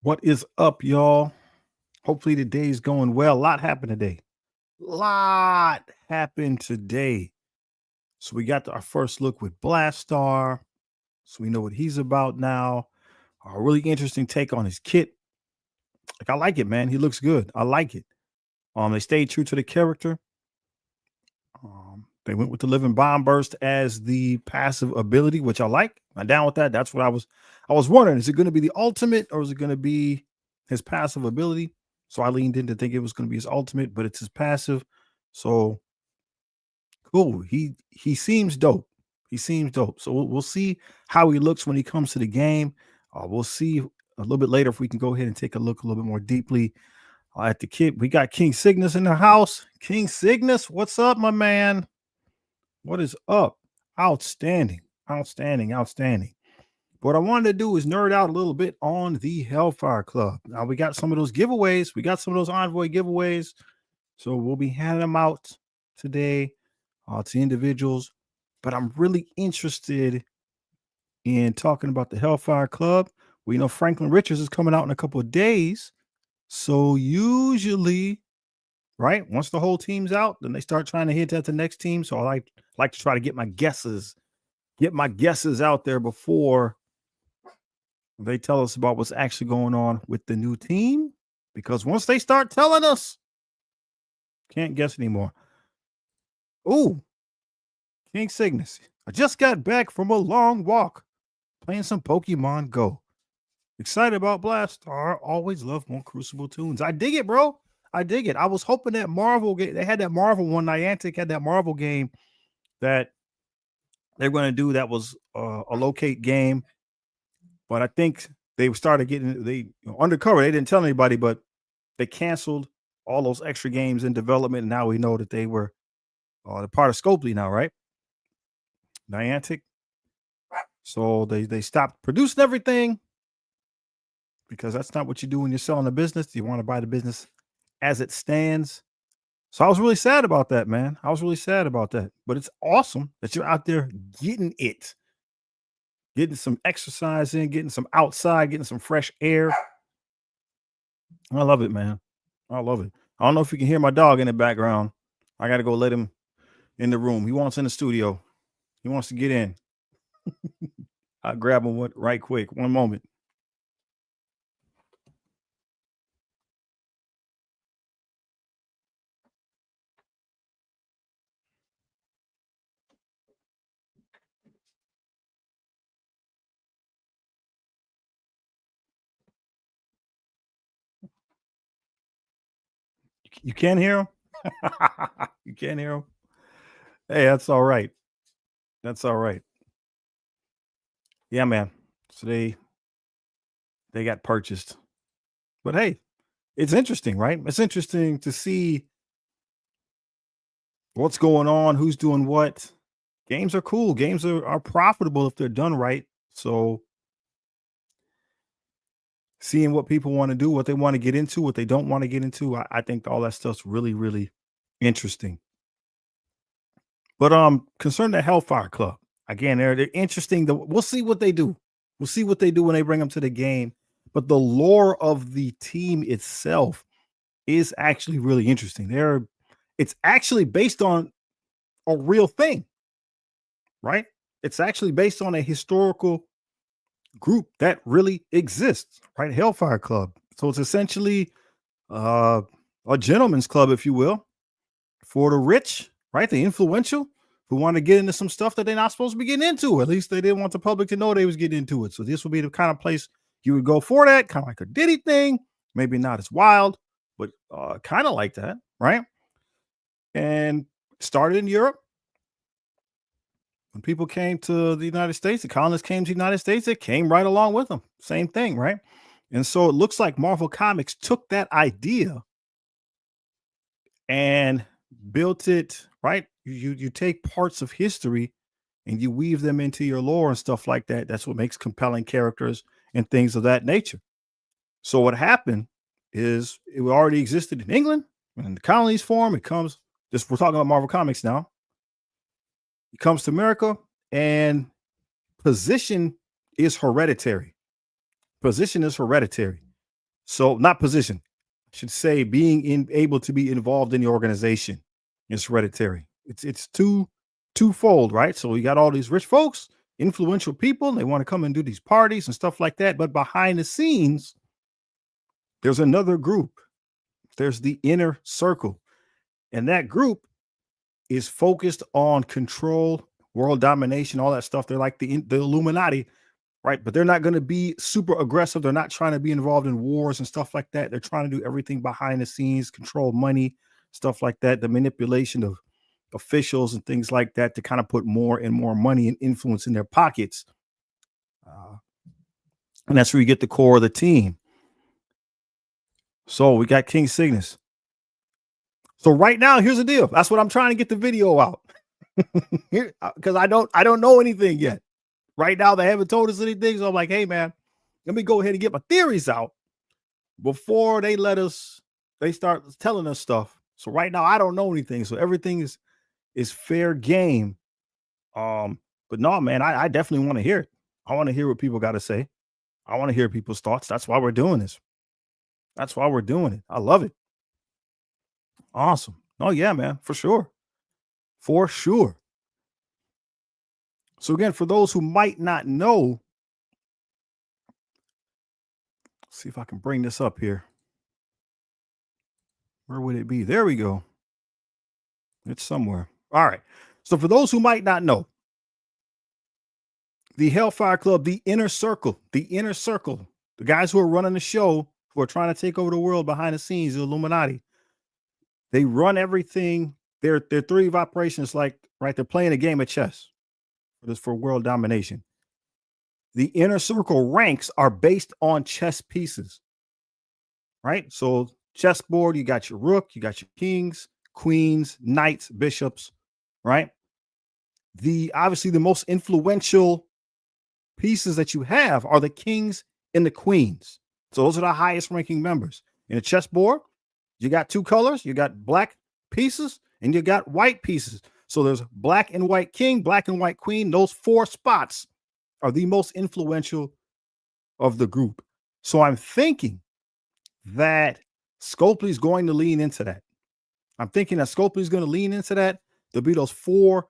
What is up, y'all? Hopefully the day's going well. A lot happened today. Lot happened today. So we got our first look with Blastaar. So we know what he's about now. A really interesting take on his kit. Like I like it, man. He looks good. I like it. They stayed true to the character. They went with the living bomb burst as the passive ability, which I like. I'm down with that. That's what I was wondering. Is it going to be the ultimate or is it going to be his passive ability? So I leaned in to think it was going to be his ultimate, but it's his passive. So cool. He seems dope. He seems dope. So we'll see how he looks when he comes to the game. We'll see a little bit later if we can go ahead and take a look a little bit more deeply at the kit. We got King Cygnus in the house. King Cygnus, what's up, my man? What is up? Outstanding. Outstanding. Outstanding. What I wanted to do is nerd out a little bit on the Hellfire Club. Now we got some of those giveaways. We got some of those envoy giveaways. So we'll be handing them out today to individuals. But I'm really interested in talking about the Hellfire Club. We know Franklin Richards is coming out in a couple of days. So usually, right, once the whole team's out, then they start trying to hit at the next team. So I like to try to get my guesses out there before they tell us about what's actually going on with the new team. Because once they start telling us, can't guess anymore. Ooh, King Cygnus. I just got back from a long walk playing some Pokemon Go. Excited about Blastaar. Always love more Crucible tunes. I dig it, bro. I dig it. I was hoping that Marvel they had that Marvel one. Niantic had that Marvel game that they're going to do. That was a locate game, but I think they started getting undercover. They didn't tell anybody, but they canceled all those extra games in development. And now we know that they were they're part of Scopely now, right? Niantic. So they stopped producing everything because that's not what you do when you're selling a business. You want to buy the business as it stands. So I was really sad about that, man. I was really sad about that. But it's awesome that you're out there getting it, getting some exercise in, getting some outside, getting some fresh air. I love it, man. I love it. I don't know if you can hear my dog in the background. I got to go let him in the room. He wants in the studio. He wants to get in. I'll grab him right quick. One moment. You can't hear him? You can't hear him? Hey, that's all right. That's all right. Yeah, man. So they got purchased. But hey, it's interesting, right? It's interesting to see what's going on, who's doing what. Games are cool. Games are profitable if they're done right. So seeing what people want to do, what they want to get into, what they don't want to get into, I think all that stuff's really, really interesting. But concerning the Hellfire Club, again, they're interesting. We'll see what they do. We'll see what they do when they bring them to the game. But the lore of the team itself is actually really interesting. It's actually based on a real thing, right? It's actually based on a historical group that really exists, right? Hellfire Club. So it's essentially a gentleman's club, if you will, for the rich, right? The influential who want to get into some stuff that they're not supposed to be getting into. At least they didn't want the public to know they was getting into it. So this would be the kind of place you would go for that, kind of like a Diddy thing. Maybe not as wild, but kind of like that, right? And started in Europe. When people came to the United States, the colonists came to the United States, it came right along with them. Same thing, right? And so it looks like Marvel Comics took that idea and built it, right? You take parts of history and you weave them into your lore and stuff like that. That's what makes compelling characters and things of that nature. So what happened is it already existed in England and the colonies form. It comes, just we're talking about Marvel Comics now. It comes to America and position is hereditary. Position is hereditary. So not position, I should say able to be involved in the organization is hereditary. It's twofold, right? So you got all these rich folks, influential people, and they want to come and do these parties and stuff like that. But behind the scenes, there's another group. There's the inner circle. And that group is focused on control, world domination, all that stuff. They're like the Illuminati, right? But they're not going to be super aggressive. They're not trying to be involved in wars and stuff like that. They're trying to do everything behind the scenes, control money, stuff like that, the manipulation of officials and things like that to kind of put more and more money and influence in their pockets. Uh, and that's where you get the core of the team. So we got King Cygnus. So right now, here's the deal. That's what I'm trying to get the video out. Because I don't know anything yet. Right now, they haven't told us anything. So I'm like, hey man, let me go ahead and get my theories out before they start telling us stuff. So right now, I don't know anything. So everything is fair game. But no, man, I definitely want to hear it. I want to hear what people got to say. I want to hear people's thoughts. That's why we're doing this. That's why we're doing it. I love it. Awesome. Oh yeah, man, for sure. For sure. So again, for those who might not know, see if I can bring this up here. Where would it be? There we go. It's somewhere. All right. So for those who might not know, the Hellfire Club, the inner circle, the guys who are running the show, who are trying to take over the world behind the scenes, the Illuminati, they run everything. Their theory of operations, like, right, they're playing a game of chess for world domination. The inner circle ranks are based on chess pieces, right? So chessboard, you got your rook, you got your kings, queens, knights, bishops, right? Obviously the most influential pieces that you have are the kings and the queens. So those are the highest ranking members. In a chessboard, you got two colors, you got black pieces and you got white pieces. So there's black and white king, black and white queen. Those four spots are the most influential of the group. So I'm thinking that Scopely is going to lean into that. I'm thinking that Scopely is going to lean into that. There'll be those four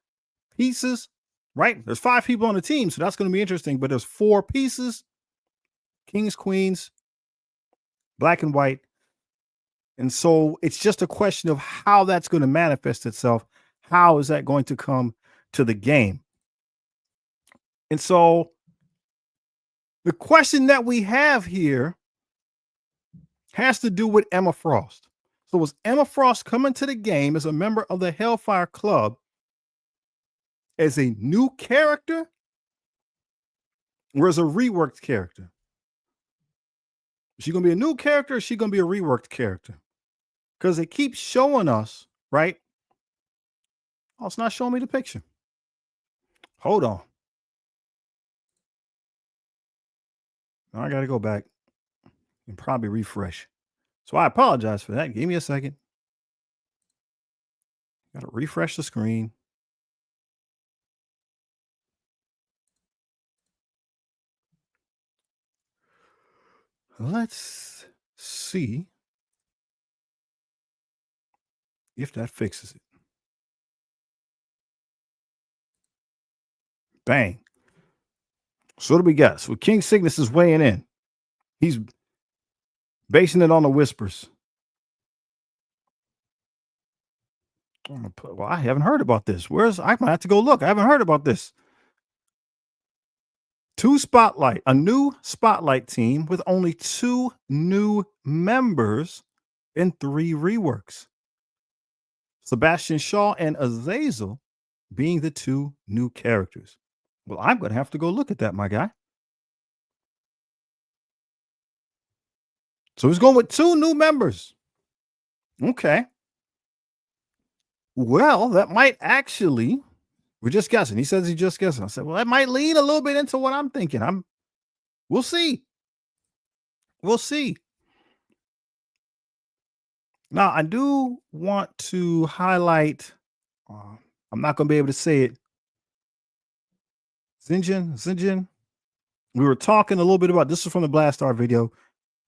pieces, right? There's 5 people on the team, so that's going to be interesting. But there's 4 pieces: kings, queens, black and white. And so it's just a question of how that's going to manifest itself. How is that going to come to the game? And so the question that we have here has to do with Emma Frost. So was Emma Frost coming to the game as a member of the Hellfire Club as a new character or as a reworked character? Is she going to be a new character or is she going to be a reworked character? Because they keep showing us, right? Oh, it's not showing me the picture. Hold on. Now I got to go back and probably refresh. So I apologize for that. Give me a second. Got to refresh the screen. Let's see if that fixes it. Bang. So what do we got? So King Cygnus is weighing in. He's basing it on the whispers. Well, I haven't heard about this. I might have to go look. I haven't heard about this. A new spotlight team with only 2 new members and 3 reworks. Sebastian Shaw and Azazel being the 2 new characters. Well, I'm going to have to go look at that, my guy. So he's going with 2 new members. Okay. Well, that might actually, we're just guessing. He says he's just guessing. I said, well, that might lead a little bit into what I'm thinking. We'll see. We'll see. Now, I do want to highlight, I'm not going to be able to say it. Zinjin. We were talking a little bit about this is from the Blastaar video.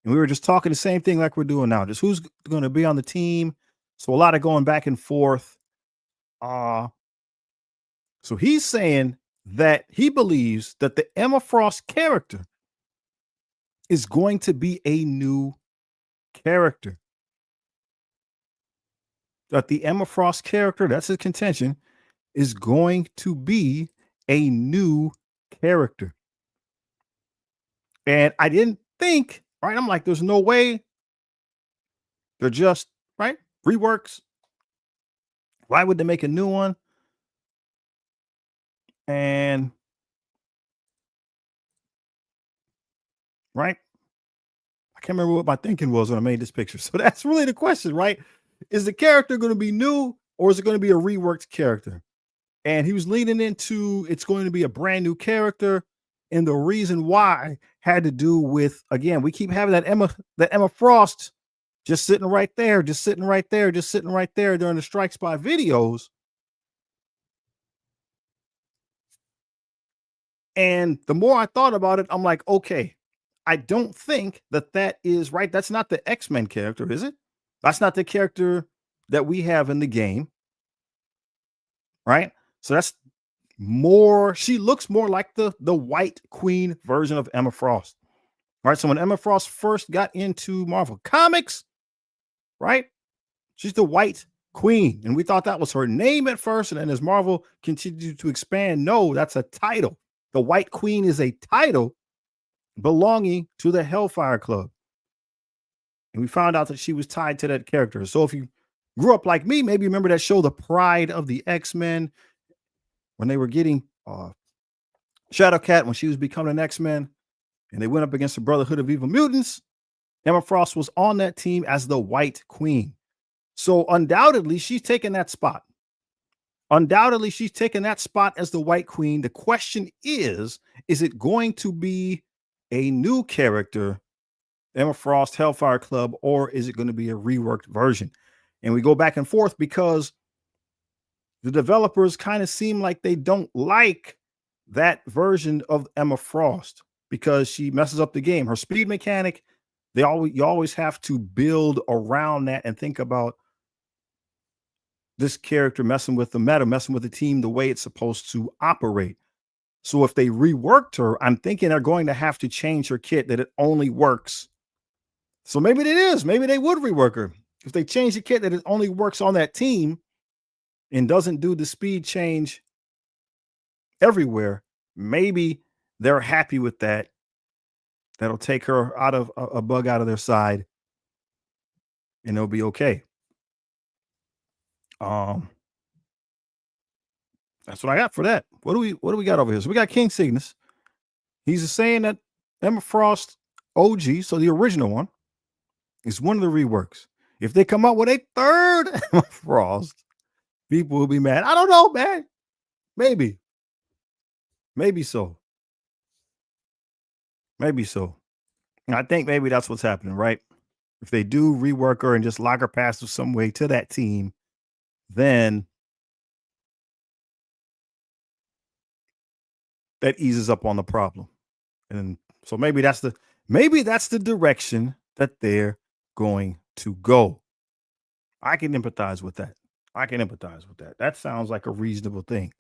And we were just talking the same thing like we're doing now. Just who's going to be on the team. So a lot of going back and forth. Uh, so he's saying that he believes that the Emma Frost character is going to be a new character. That the Emma Frost character, that's his contention, is going to be a new character. And I didn't think, right? I'm like, there's no way. They're just, right? Reworks. Why would they make a new one? And, right? I can't remember what my thinking was when I made this picture. So that's really the question, right? Is the character going to be new or is it going to be a reworked character? And he was leaning into it's going to be a brand new character. And the reason why had to do with, again, we keep having that Emma Frost just sitting right there, just sitting right there, just sitting right there during the Strike Spy videos. And the more I thought about it, I'm like, okay, I don't think that is right. That's not the X-Men character, is it? That's not the character that we have in the game, right? So that's more. She looks more like the White Queen version of Emma Frost, right? So when Emma Frost first got into Marvel Comics, right, she's the White Queen, and we thought that was her name at first, and then as Marvel continued to expand, no, that's a title. The White Queen is a title belonging to the Hellfire Club. And we found out that she was tied to that character. So if you grew up like me, maybe you remember that show, The Pride of the X-Men, when they were getting Shadowcat, when she was becoming an X-Men, and they went up against the Brotherhood of Evil Mutants. Emma Frost was on that team as the White Queen. So undoubtedly, she's taking that spot. Undoubtedly, she's taking that spot as the White Queen. The question is it going to be a new character, Emma Frost, Hellfire Club, or is it going to be a reworked version? And we go back and forth because the developers kind of seem like they don't like that version of Emma Frost because she messes up the game. Her speed mechanic, you always have to build around that and think about this character messing with the meta, messing with the team the way it's supposed to operate. So if they reworked her, I'm thinking they're going to have to change her kit that it only works. So maybe it is. Maybe they would rework her. If they change the kit that it only works on that team and doesn't do the speed change everywhere, maybe they're happy with that. That'll take her out of a bug out of their side and they'll be okay. Um, that's what I got for that. What do we got over here? So we got King Cygnus. He's saying that Emma Frost OG, so the original one, is one of the reworks. If they come up with a third Emma Frost, people will be mad. I don't know, man. Maybe. Maybe so. Maybe so. I think maybe that's what's happening, right? If they do rework her and just lock her past her some way to that team, then that eases up on the problem. And so maybe that's the direction that they're going to go. I can empathize with that. That sounds like a reasonable thing.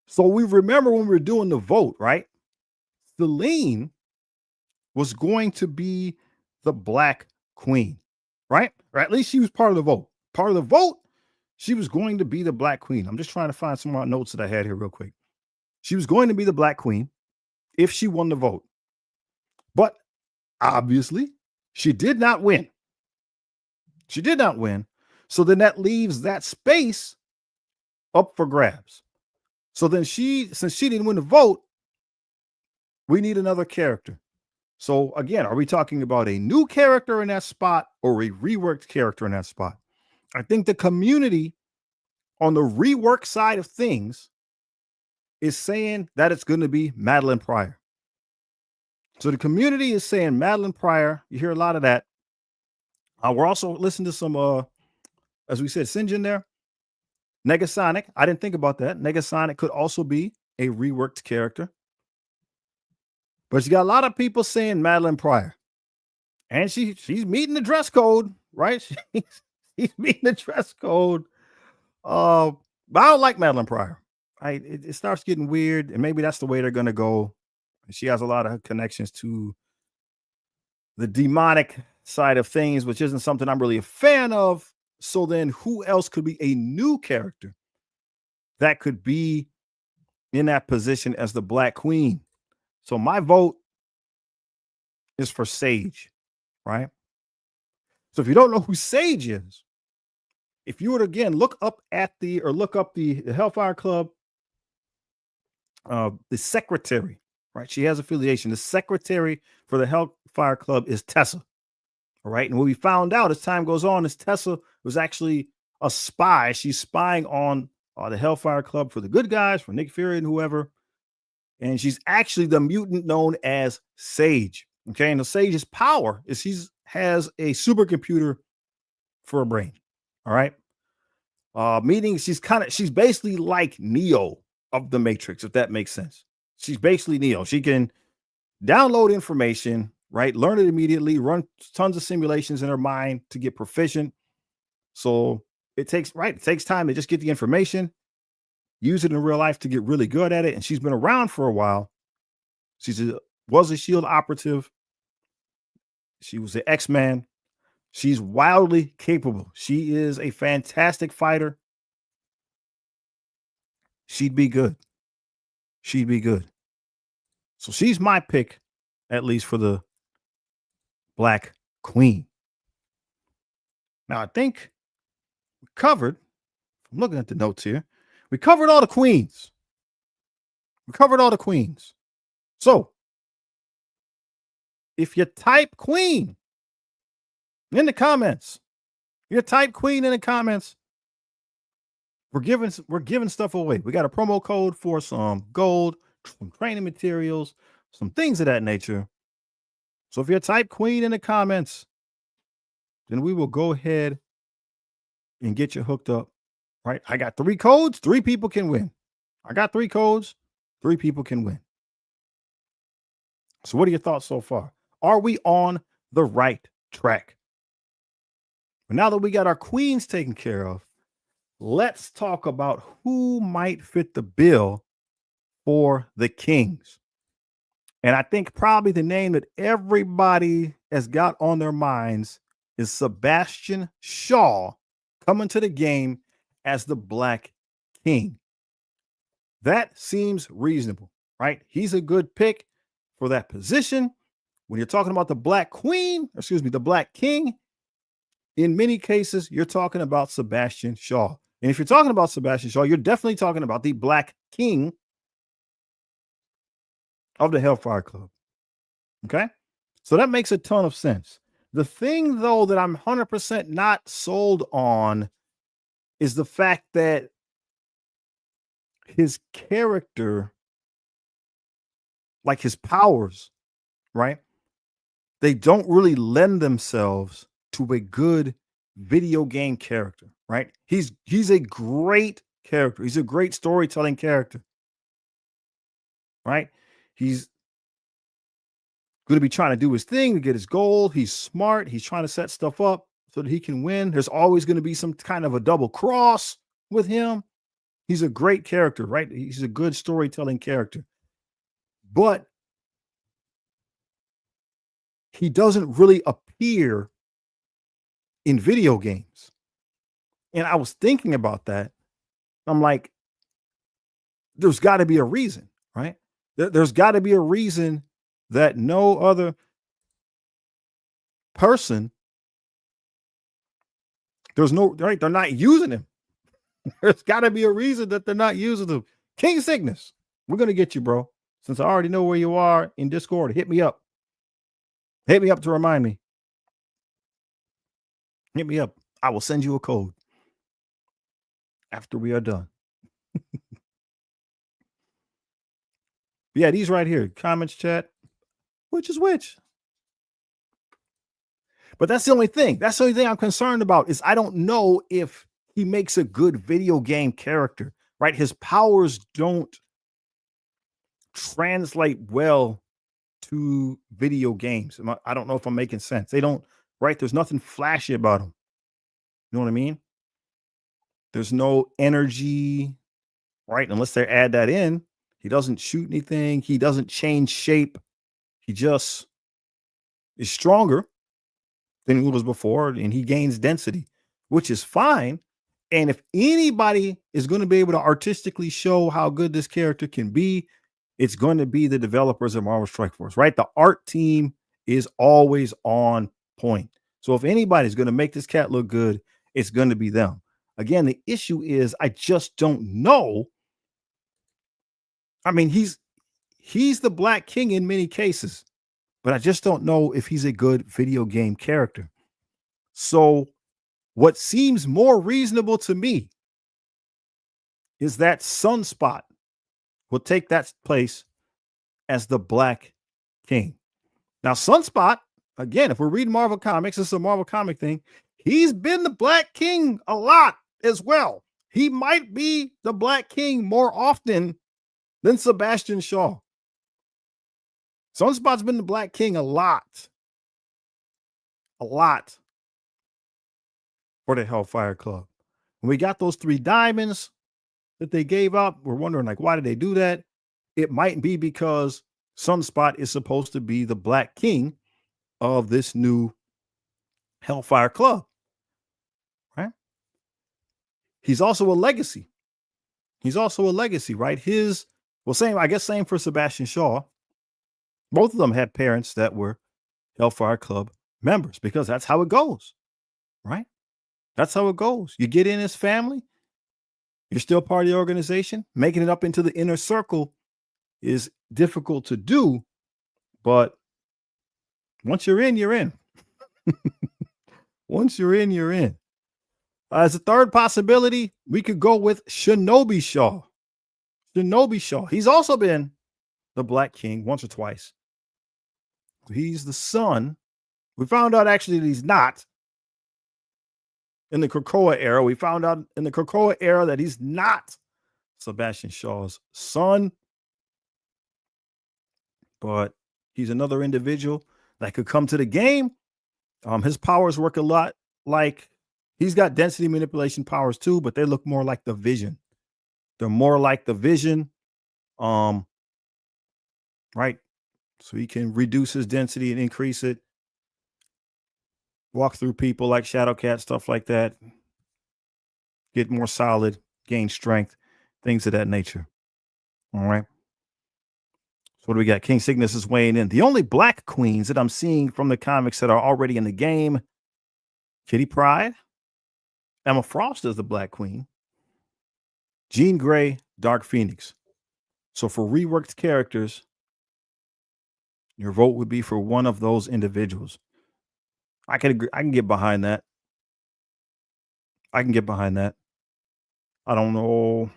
So we remember when we were doing the vote, right? Celine was going to be the Black Queen, right? Or at least she was part of the vote. Part of the vote, she was going to be the Black Queen. I'm just trying to find some more notes that I had here real quick. She was going to be the Black Queen if she won the vote. But obviously, she did not win. She did not win. So then that leaves that space up for grabs. So then since she didn't win the vote, we need another character. So again, are we talking about a new character in that spot or a reworked character in that spot? I think the community on the rework side of things is saying that it's going to be Madeline Pryor. So the community is saying Madeline Pryor. You hear a lot of that. We're also listening to some, as we said, Sinjin there. Negasonic. I didn't think about that. Negasonic could also be a reworked character. But you got a lot of people saying Madeline Pryor. And she's meeting the dress code, right? She's meeting the dress code. But I don't like Madeline Pryor. It starts getting weird, and maybe that's the way they're gonna go. She has a lot of connections to the demonic side of things, which isn't something I'm really a fan of. So then who else could be a new character that could be in that position as the Black Queen? So my vote is for Sage, right? So if you don't know who Sage is, if you would again look up the Hellfire Club, the secretary, right? She has affiliation. The secretary for the Hellfire Club is Tessa. All right. And what we found out as time goes on is Tessa was actually a spy. She's spying on the Hellfire Club for the good guys, for Nick Fury and whoever. And she's actually the mutant known as Sage. Okay. And the Sage's power is she has a supercomputer for a brain. All right. Meaning she's basically like Neo of the Matrix, if that makes sense. She's basically Neo. She can download information, right? Learn it immediately, run tons of simulations in her mind to get proficient. So it takes time to just get the information, use it in real life to get really good at it. And she's been around for a while. Was a SHIELD operative. She was an X-Man. She's wildly capable. She is a fantastic fighter. She'd be good. She'd be good. So she's my pick, at least for the Black Queen. Now, I think we covered, I'm looking at the notes here, we covered all the queens. So, if you type queen in the comments, we're giving stuff away. We got a promo code for some gold, some training materials, some things of that nature. So if you type queen in the comments, then we will go ahead and get you hooked up, right? I got 3 codes, 3 people can win. I got 3 codes, 3 people can win. So what are your thoughts so far? Are we on the right track? But now that we got our queens taken care of, let's talk about who might fit the bill for the kings. And I think probably the name that everybody has got on their minds is Sebastian Shaw coming to the game as the Black King. That seems reasonable, right? He's a good pick for that position. When you're talking about the Black King, in many cases, you're talking about Sebastian Shaw. And if you're talking about Sebastian Shaw, you're definitely talking about the Black King of the Hellfire Club. Okay? So that makes a ton of sense. The thing, though, that I'm 100% not sold on is the fact that his character, like his powers, right? They don't really lend themselves to a good video game character, right? He's a great character. He's a great storytelling character, right? He's going to be trying to do his thing to get his goal. He's smart. He's trying to set stuff up so that he can win. There's always going to be some kind of a double cross with him. He's a great character, right? He's a good storytelling character. But he doesn't really appear in video games. And I was thinking about that. I'm like, there's got to be a reason, right? There's got to be a reason that no other person, they're not using him. There's got to be a reason that they're not using him. King Cygnus, we're going to get you, bro. Since I already know where you are in Discord, hit me up. Hit me up to remind me. Hit me up. I will send you a code after we are done. Yeah, these right here. Comments, chat. Which is which? But that's the only thing. That's the only thing I'm concerned about is I don't know if he makes a good video game character, right? His powers don't translate well to video games. I don't know if I'm making sense. They don't, right? There's nothing flashy about him. You know what I mean? There's no energy, right? Unless they add that in. He doesn't shoot anything. He doesn't change shape. He just is stronger than he was before, and he gains density, which is fine. And if anybody is going to be able to artistically show how good this character can be, it's going to be the developers of Marvel Strike Force, right? The art team is always on point. So if anybody's going to make this cat look good, it's going to be them. Again, the issue is I just don't know. I mean, he's the Black King in many cases, but I just don't know if he's a good video game character. So what seems more reasonable to me is that Sunspot will take that place as the Black King. Now, Sunspot, again, if we're reading Marvel Comics, this is a Marvel comic thing. He's been the Black King a lot as well. He might be the Black King more often than Sebastian Shaw. Sunspot's been the Black King a lot for the Hellfire Club. When we got those 3 diamonds that they gave up, we're wondering, like, why did they do that? It might be because Sunspot is supposed to be the Black King of this new Hellfire Club, right? He's also a legacy. Right? Same for Sebastian Shaw. Both of them had parents that were Hellfire Club members because that's how it goes, right? That's how it goes. You get in his family, you're still part of the organization. Making it up into the inner circle is difficult to do, but once you're in, you're in. Once you're in, you're in. As a third possibility, we could go with Shinobi Shaw. He's also been the Black King once or twice. He's the son. We found out actually that he's not in the Krakoa era. We found out in the Krakoa era that he's not Sebastian Shaw's son, but he's another individual that could come to the game. His powers work a lot like he's got density manipulation powers too, but they look more like the Vision. They're more like the Vision, right? So he can reduce his density and increase it. Walk through people like Shadowcat, stuff like that. Get more solid, gain strength, things of that nature. All right. So what do we got? King Cygnus is weighing in. The only Black queens that I'm seeing from the comics that are already in the game: Kitty Pryde, Emma Frost is the Black Queen, Jean Grey, Dark Phoenix. So for reworked characters, your vote would be for one of those individuals. I can agree. I can get behind that. I don't know.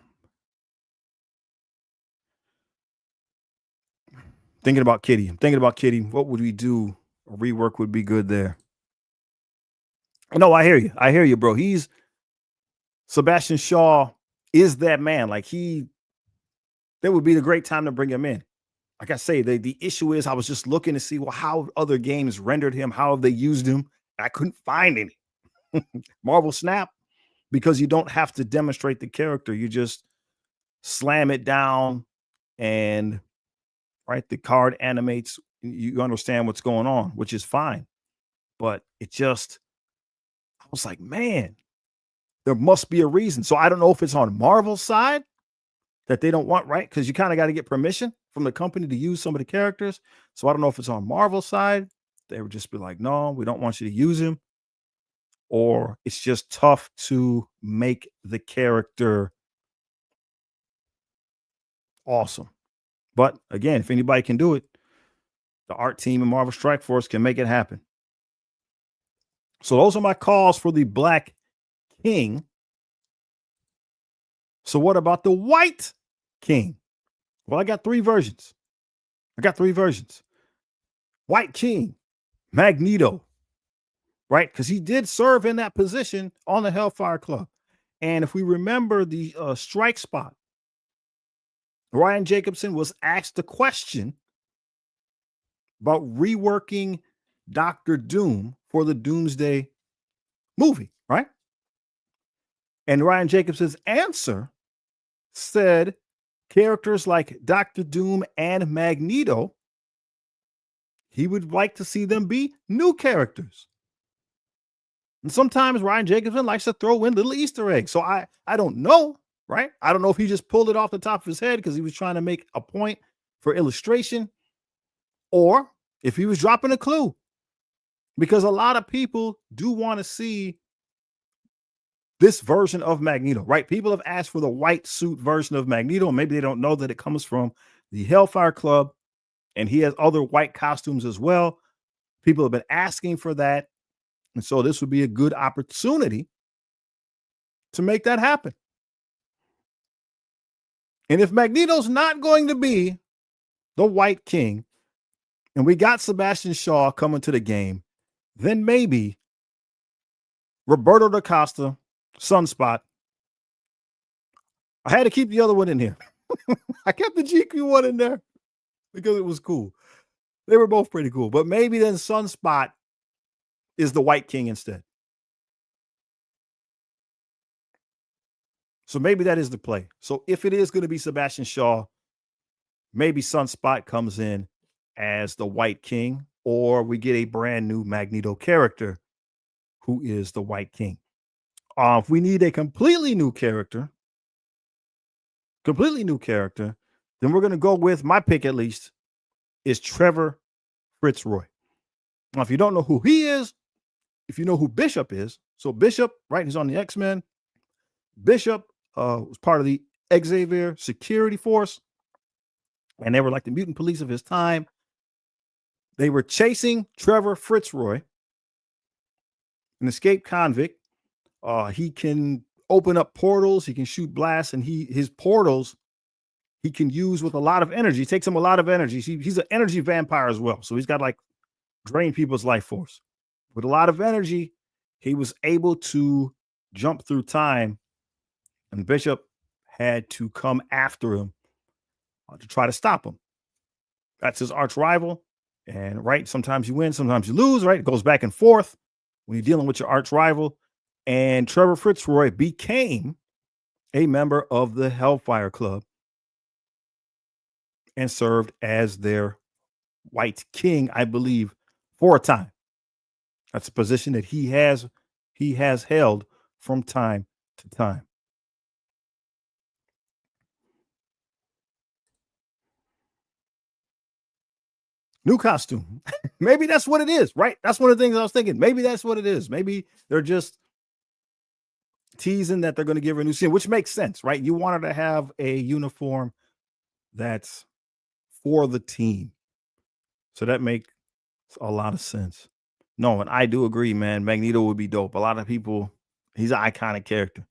I'm thinking about Kitty. What would we do? A rework would be good there. No, I hear you, bro. Sebastian Shaw is that man. Like that would be the great time to bring him in. Like I say, the issue is I was just looking to see, well, how other games rendered him, how have they used him? I couldn't find any. Marvel Snap, because you don't have to demonstrate the character. You just slam it down and right, the card animates. You understand what's going on, which is fine. But I was like, man, there must be a reason. So I don't know if it's on Marvel's side that they don't want, right? Because you kind of got to get permission from the company to use some of the characters. So I don't know if it's on Marvel's side. They would just be like, no, we don't want you to use him. Or it's just tough to make the character awesome. But again, if anybody can do it, the art team in Marvel Strike Force can make it happen. So those are my calls for the Black King. So what about the White King? Well, I got 3 versions. White King, Magneto, right? Because he did serve in that position on the Hellfire Club. And if we remember the strike spot, Ryan Jacobson was asked the question, about reworking Doctor Doom for the Doomsday movie, right? And Ryan Jacobson's answer said characters like Doctor Doom and Magneto, he would like to see them be new characters. And sometimes Ryan Jacobson likes to throw in little Easter eggs. So I don't know, right? I don't know if he just pulled it off the top of his head because he was trying to make a point for illustration, or if he was dropping a clue. Because a lot of people do want to see this version of Magneto, right? People have asked for the white suit version of Magneto, and maybe they don't know that it comes from the Hellfire Club, and he has other white costumes as well. People have been asking for that. And so this would be a good opportunity to make that happen. And if Magneto's not going to be the White King, and we got Sebastian Shaw coming to the game, then maybe Roberto da Costa, Sunspot. I had to keep the other one in here. I kept the GQ one in there because it was cool. They were both pretty cool. But maybe then Sunspot is the White King instead. So maybe that is the play. So if it is going to be Sebastian Shaw, maybe Sunspot comes in as the White King, or we get a brand new Magneto character who is the White King. If we need a completely new character, then we're going to go with my pick, at least, is Trevor Fitzroy. Now, if you don't know who he is, if you know who Bishop is, so Bishop, right, he's on the X-Men. Bishop was part of the Xavier security force, and they were like the mutant police of his time. They were chasing Trevor Fitzroy, an escaped convict. He can open up portals, he can shoot blasts, and his portals he can use with a lot of energy. It takes him a lot of energy. He's an energy vampire as well. So he's got like drain people's life force. With a lot of energy, he was able to jump through time, and Bishop had to come after him to try to stop him. That's his arch rival. And right, sometimes you win, sometimes you lose, right? It goes back and forth when you're dealing with your arch rival. And Trevor Fitzroy became a member of the Hellfire Club and served as their White King, I believe, for a time. That's a position that he has held from time to time. New costume. Maybe that's what it is, right? That's one of the things I was thinking. Maybe that's what it is. Maybe they're just teasing that they're going to give her a new skin, which makes sense, right? You want her to have a uniform that's for the team. So that makes a lot of sense. No, and I do agree, man. Magneto would be dope. A lot of people, he's an iconic character.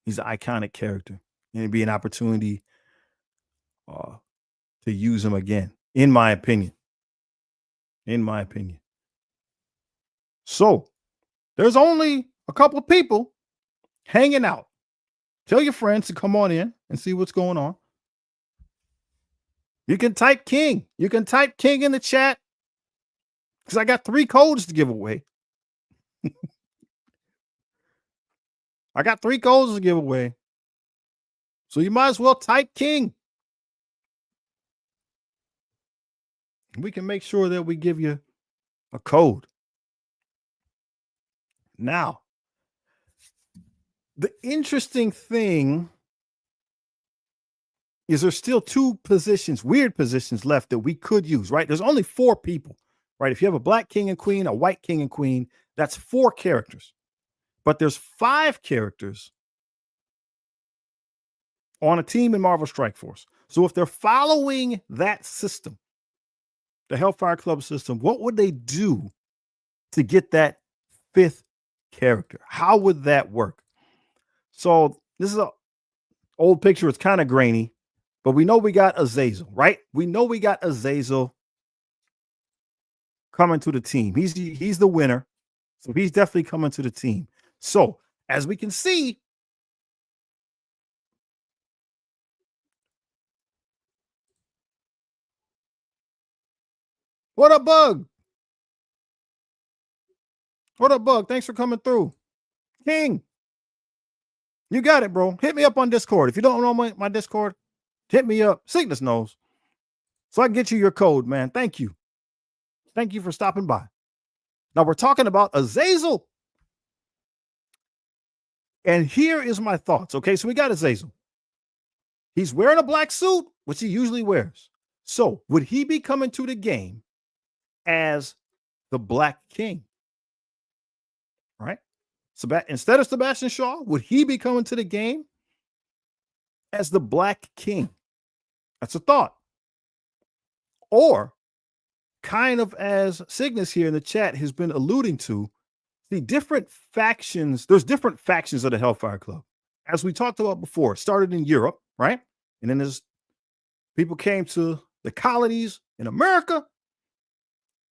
He's an iconic character. And it'd be an opportunity to use him again, in my opinion. In my opinion. So there's only a couple of people hanging out. Tell your friends to come on in and see what's going on. You can type King. You can type King in the chat because I got 3 codes to give away. I got 3 codes to give away. So you might as well type King. We can make sure that we give you a code. Now, the interesting thing is there's still 2 positions, weird positions left that we could use, right? There's only 4 people, right? If you have a black king and queen, a white king and queen, that's 4 characters. But there's 5 characters on a team in Marvel Strike Force. So if they're following that system, the Hellfire Club system, what would they do to get that 5th character? How would that work? So this is an old picture. It's kind of grainy, but we know we got Azazel, right? We know we got Azazel coming to the team. He's the winner. So he's definitely coming to the team. So as we can see, What up, Bug? What up, Bug? Thanks for coming through. King, you got it, bro. Hit me up on Discord. If you don't know my Discord, hit me up. Cygnus knows. So I can get you your code, man. Thank you. Thank you for stopping by. Now we're talking about Azazel. And here is my thoughts. Okay, so we got Azazel. He's wearing a black suit, which he usually wears. So would he be coming to the game as the Black King? Right? Instead of Sebastian Shaw, would he be coming to the game as the Black King? That's a thought. Or kind of as Cygnus here in the chat has been alluding to, the different factions, there's different factions of the Hellfire Club. As we talked about before, it started in Europe, right? And then as people came to the colonies in America,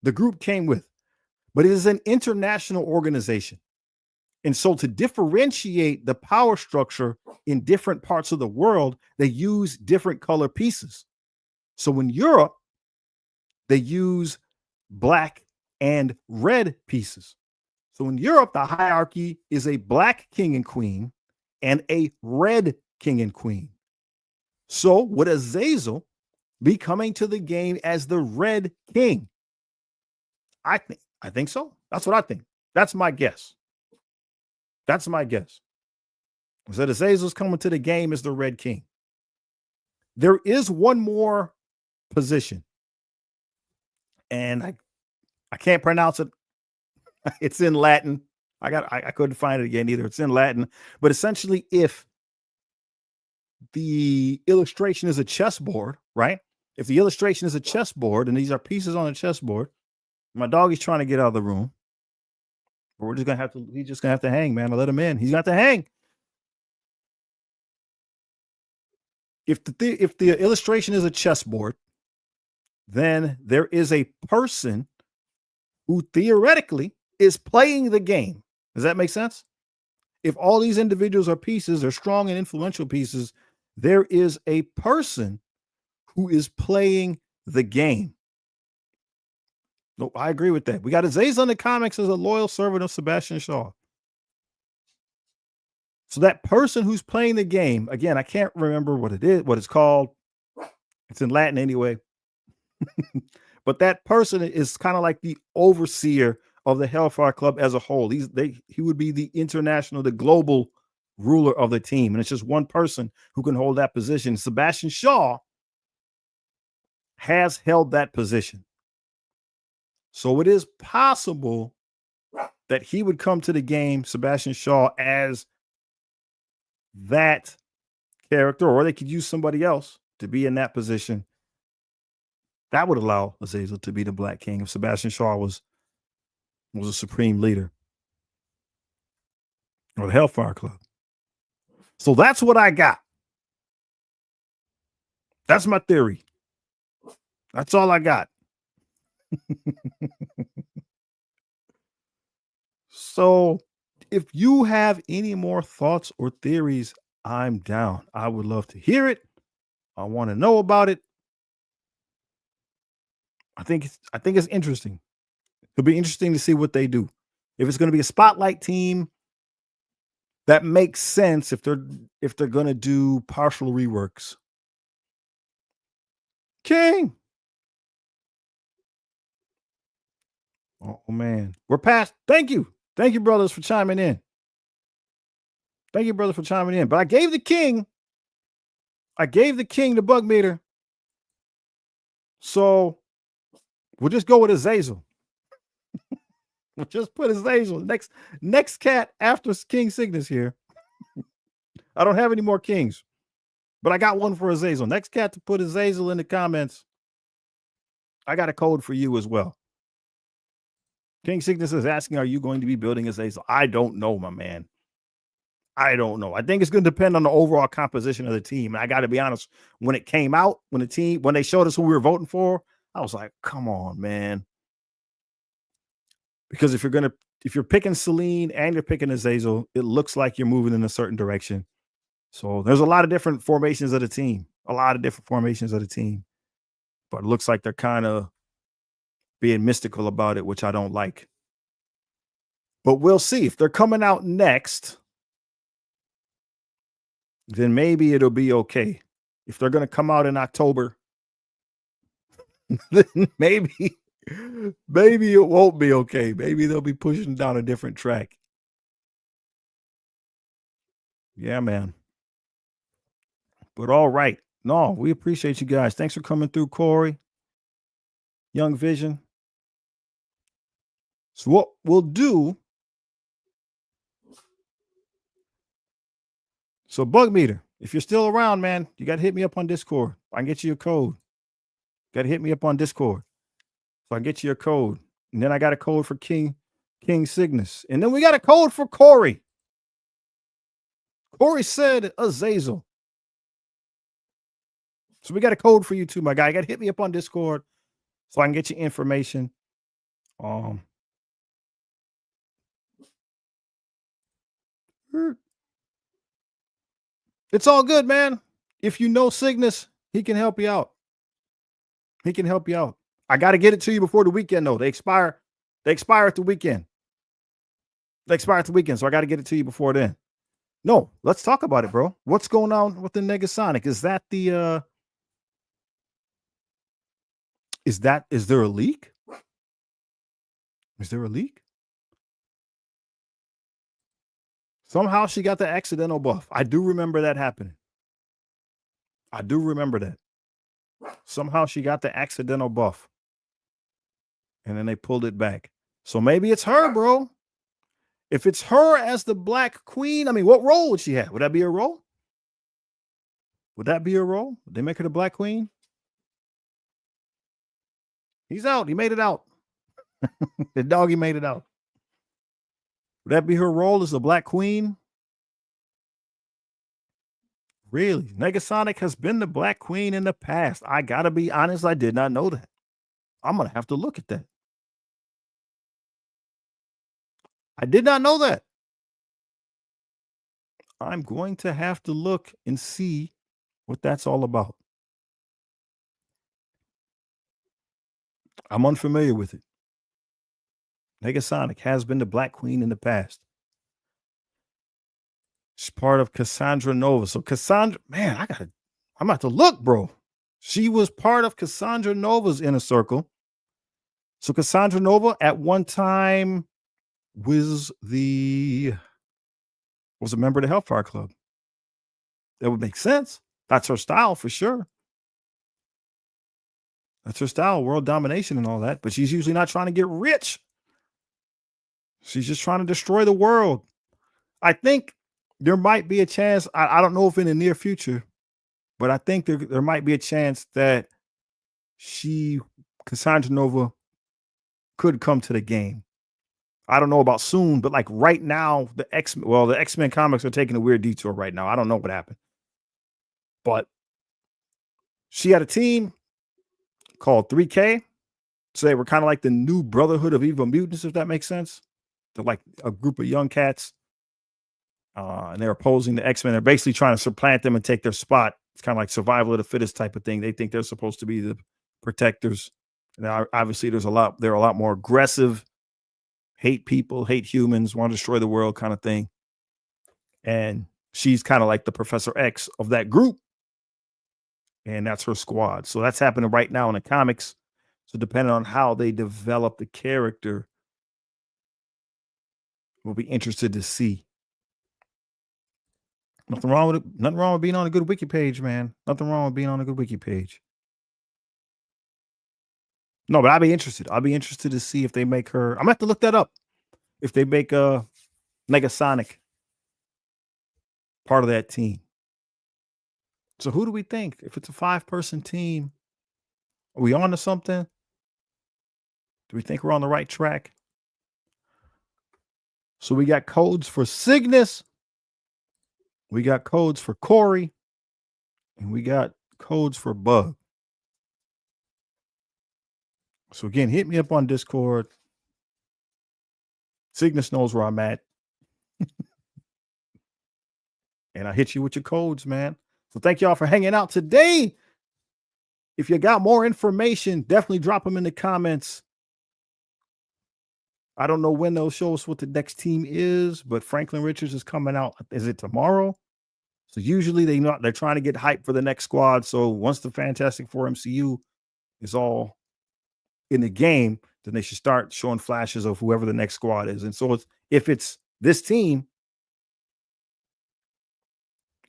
the group came with. But it is an international organization. And so to differentiate the power structure in different parts of the world, they use different color pieces. So in Europe, they use black and red pieces. So in Europe, the hierarchy is a black king and queen and a red king and queen. So would Azazel be coming to the game as the red king? I think so. That's what I think. That's my guess. That's my guess. So Azazel's coming to the game as the red king. There is one more position, and I can't pronounce it. It's in Latin. I couldn't find it again either. It's in Latin, but essentially, if the illustration is a chessboard, right? If the illustration is a chessboard and these are pieces on a chessboard, my dog is trying to get out of the room. But we're just gonna have to. He's just gonna have to hang, man. I'll let him in. He's got to hang. If the illustration is a chessboard, then there is a person who theoretically is playing the game. Does that make sense? If all these individuals are pieces, they're strong and influential pieces, there is a person who is playing the game. No, I agree with that. We got Azazel in the comics as a loyal servant of Sebastian Shaw. So that person who's playing the game, again, I can't remember what it is, what it's called. It's in Latin anyway. But that person is kind of like the overseer of the Hellfire Club as a whole. He would be the international, the global ruler of the team. And it's just one person who can hold that position. Sebastian Shaw has held that position. So it is possible that he would come to the game, Sebastian Shaw, as that character, or they could use somebody else to be in that position. That would allow Azazel to be the Black King if Sebastian Shaw was a supreme leader or the Hellfire Club. So that's what I got. That's my theory. That's all I got. So if you have any more thoughts or theories, I'm down. I would love to hear it. I want to know about it. I think it's interesting. It'll be interesting to see what they do. If it's going to be a spotlight team, that makes sense if they're going to do partial reworks. King. Oh man. We're past. Thank you. Thank you, brothers, for chiming in. Thank you, brother, for chiming in. But I gave the king the bug meter. So we'll just go with Azazel. We'll just put Azazel. Next cat after King Cygnus here. I don't have any more kings, but I got one for Azazel. Next cat to put Azazel in the comments. I got a code for you as well. King Cygnus is asking, are you going to be building Azazel? I don't know, my man. I don't know. I think it's going to depend on the overall composition of the team. And I got to be honest, when it came out, when they showed us who we were voting for, I was like, come on, man. Because if you're picking Celine and you're picking Azazel, it looks like you're moving in a certain direction. So there's a lot of different formations of the team, but it looks like they're kind of being mystical about it, which I don't like. But we'll see. If they're coming out next, then maybe it'll be okay. If they're going to come out in October, then maybe it won't be okay. Maybe they'll be pushing down a different track. Yeah, man. But all right. No, we appreciate you guys. Thanks for coming through, Corey. Young Vision. So what we'll do. So Bug Meter, if you're still around, man, you got to hit me up on Discord. I can get you a code. Got to hit me up on Discord. So I can get you a code. And then I got a code for King Cygnus. And then we got a code for Corey. Corey said Azazel. So we got a code for you too, my guy. You got to hit me up on Discord so I can get you information. It's all good, man. If you know Cygnus, he can help you out. He can help you out. I got to get it to you before the weekend, though. They expire at the weekend. So I got to get it to you before then. No, let's talk about it, bro. What's going on with the Negasonic? Is that the is there a leak? Is there a leak? Somehow she got the accidental buff. I do remember that happening. I do remember that. Somehow she got the accidental buff. And then they pulled it back. So maybe it's her, bro. If it's her as the Black Queen, I mean, what role would she have? Would that be a role? Would that be a role? Would they make her the Black Queen? He's out. He made it out. The doggy made it out. Would that be her role as the Black Queen? Really? Negasonic has been the Black Queen in the past. I gotta be honest, I did not know that. I'm gonna have to look at that. I did not know that. I'm going to have to look and see what that's all about. I'm unfamiliar with it. Negasonic has been the Black Queen in the past. She's part of Cassandra Nova. So Cassandra, man, I'm about to look, bro. She was part of Cassandra Nova's inner circle. So Cassandra Nova at one time was a member of the Hellfire Club. That would make sense. That's her style for sure. That's her style, world domination and all that. But she's usually not trying to get rich. She's just trying to destroy the world. I think there might be a chance. I don't know if in the near future, but I think there might be a chance that Cassandra Nova could come to the game. I don't know about soon, but like right now, the X-Men comics are taking a weird detour right now. I don't know what happened. But she had a team called 3K. So they were kind of like the new Brotherhood of Evil Mutants, if that makes sense. They're like a group of young cats. And they're opposing the X-Men. They're basically trying to supplant them and take their spot. It's kind of like survival of the fittest type of thing. They think they're supposed to be the protectors. And obviously they're a lot more aggressive, hate people, hate humans, want to destroy the world kind of thing. And she's kind of like the Professor X of that group. And that's her squad. So that's happening right now in the comics. So depending on how they develop the character, we'll be interested to see. Nothing wrong with it. Nothing wrong with being on a good wiki page, man. Nothing wrong with being on a good wiki page. No, but I'll be interested. I'll be interested to see if they make her. I'm gonna have to look that up. If they make a Negasonic part of that team. So who do we think? If it's a 5-person team, are we on to something? Do we think we're on the right track? So we got codes for Cygnus. We got codes for Corey. And we got codes for Bug. So again, hit me up on Discord. Cygnus knows where I'm at. And I hit you with your codes, man. So thank y'all for hanging out today. If you got more information, definitely drop them in the comments. I don't know when they'll show us what the next team is, but Franklin Richards is coming out. Is it tomorrow? So usually they're trying to get hype for the next squad. So once the Fantastic Four MCU is all in the game, then they should start showing flashes of whoever the next squad is. And so if it's this team,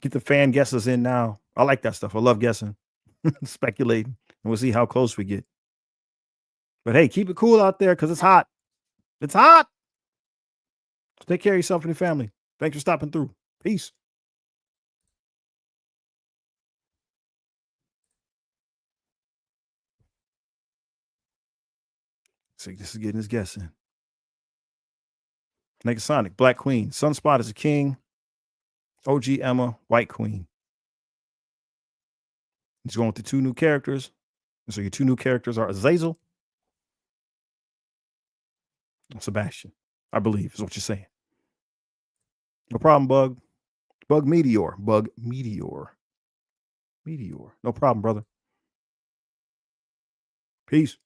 get the fan guesses in now. I like that stuff. I love guessing, speculating, and we'll see how close we get. But hey, keep it cool out there because it's hot. It's hot. Take care of yourself and your family. Thanks for stopping through. Peace. See, this is getting his guess in. Negasonic, Black Queen. Sunspot is a king. OG Emma, White Queen. He's going with the two new characters. And so your two new characters are Azazel and Sebastian, I believe, is what you're saying. No problem, Bug. Bug Meteor. Bug Meteor. Meteor. No problem, brother. Peace.